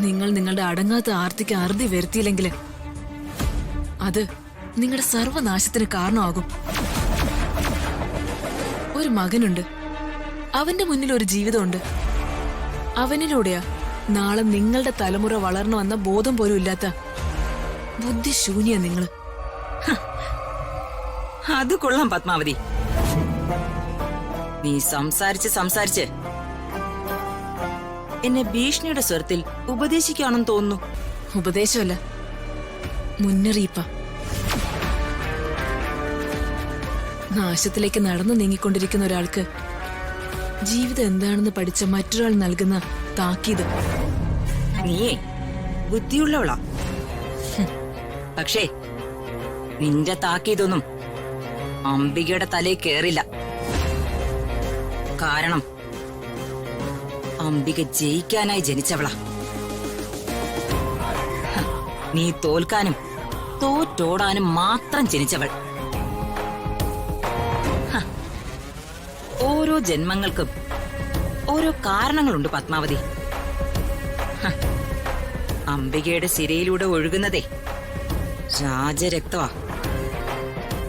നിങ്ങൾ നിങ്ങളുടെ അടങ്ങാത്ത ആർത്തിക്ക് അറുതി വരുത്തിയില്ലെങ്കിൽ അത് നിങ്ങളുടെ സർവനാശത്തിന് കാരണമാകും. ഒരു മകനുണ്ട്, അവന്റെ മുന്നിൽ ഒരു ജീവിതമുണ്ട്. അവനിലൂടെയാ നാളെ നിങ്ങളുടെ തലമുറ വളർന്നു ബോധം പോലും ഇല്ലാത്ത ബുദ്ധിശൂന്യ നിങ്ങള്. അത് കൊള്ളാം പത്മാവതി. നീ സംസാരിച്ച് എന്നെ ഭീഷണിയുടെ സ്വരത്തിൽ ഉപദേശിക്കുകയാണെന്ന് തോന്നുന്നു. ഉപദേശമല്ല, മുന്നറിയിപ്പ. നാശത്തിലേക്ക് നടന്നു നീങ്ങിക്കൊണ്ടിരിക്കുന്ന ഒരാൾക്ക് ജീവിതം എന്താണെന്ന് പഠിച്ച മറ്റൊരാൾ നൽകുന്ന താക്കീത്. നീയേ ബുദ്ധിയുള്ളവളാ, പക്ഷേ നിന്റെ താക്കീതൊന്നും അംബികയുടെ തലയിൽ കേറില്ല. കാരണം അംബിക ജയിക്കാനായി ജനിച്ചവളാ. നീ തോൽക്കാനും തോറ്റോടാനും മാത്രം ജനിച്ചവൾ. ഓരോ ജന്മങ്ങൾക്കും ഓരോ കാരണങ്ങളുണ്ട് പത്മാവതി. അംബികയുടെ സിരയിലൂടെ ഒഴുകുന്നതേ രാജരക്തമാ.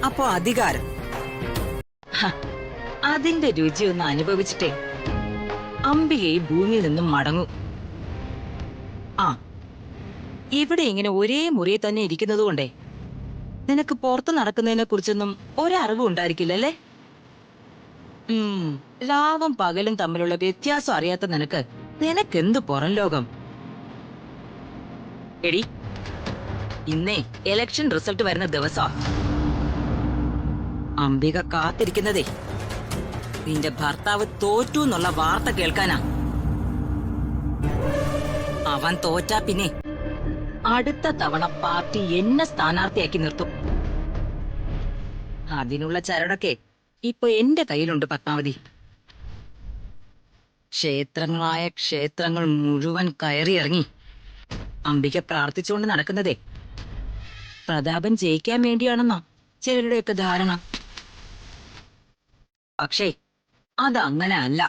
അപ്പോ അധികാരം, അതിന്റെ രുചി ഒന്ന് അനുഭവിച്ചിട്ടേ അംബിക ഈ ഭൂമിയിൽ നിന്നും മടങ്ങൂ. ആ, ഇവിടെ ഇങ്ങനെ ഒരേ മുറിയിൽ തന്നെ ഇരിക്കുന്നത് കൊണ്ടേ നിനക്ക് പുറത്ത് നടക്കുന്നതിനെ കുറിച്ചൊന്നും ഒരറിവും ഉണ്ടായിരിക്കില്ലല്ലേ? രാവും പകലും തമ്മിലുള്ള വ്യത്യാസം അറിയാത്ത നിനക്കെന്ത് പുറം ലോകം? എടി, ഇന്നേ ഇലക്ഷൻ റിസൾട്ട് വരുന്ന ദിവസാ. അംബിക കാത്തിരിക്കുന്നതേ നിന്റെ ഭർത്താവ് തോറ്റു എന്നുള്ള വാർത്ത കേൾക്കാനാ. അവൻ തോറ്റാ പിന്നെ അടുത്ത തവണ പാർട്ടി എന്നെ സ്ഥാനാർത്ഥിയാക്കി നിർത്തും. അതിനുള്ള ചരടൊക്കെ ഇപ്പൊ എന്റെ കയ്യിലുണ്ട് പത്മാവതി. ക്ഷേത്രങ്ങൾ മുഴുവൻ കയറിയിറങ്ങി അംബിക പ്രാർത്ഥിച്ചുകൊണ്ട് നടക്കുന്നതേ പ്രതാപൻ ജയിക്കാൻ വേണ്ടിയാണെന്നാ ചിലരുടെയൊക്കെ ധാരണ. പക്ഷേ അതങ്ങനെ അല്ല.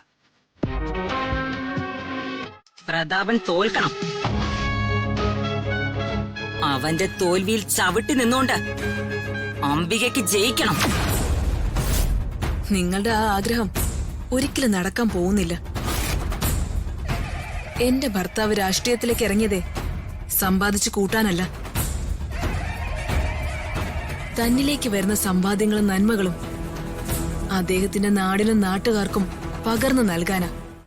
പ്രതാപൻ തോൽക്കണം. അവന്റെ തോൽവിയിൽ ചവിട്ടി നിന്നോണ്ട് അംബികയ്ക്ക് ജയിക്കണം. നിങ്ങളുടെ ആ ആഗ്രഹം ഒരിക്കലും നടക്കാൻ പോകുന്നില്ല. എന്റെ ഭർത്താവ് രാഷ്ട്രീയത്തിലേക്ക് ഇറങ്ങിയതേ സമ്പാദിച്ചു കൂട്ടാനല്ല, തന്നിലേക്ക് വരുന്ന സമ്പാദ്യങ്ങളും നന്മകളും അദ്ദേഹത്തിന്റെ നാടിനും നാട്ടുകാർക്കും പകർന്നു നൽകാനാ.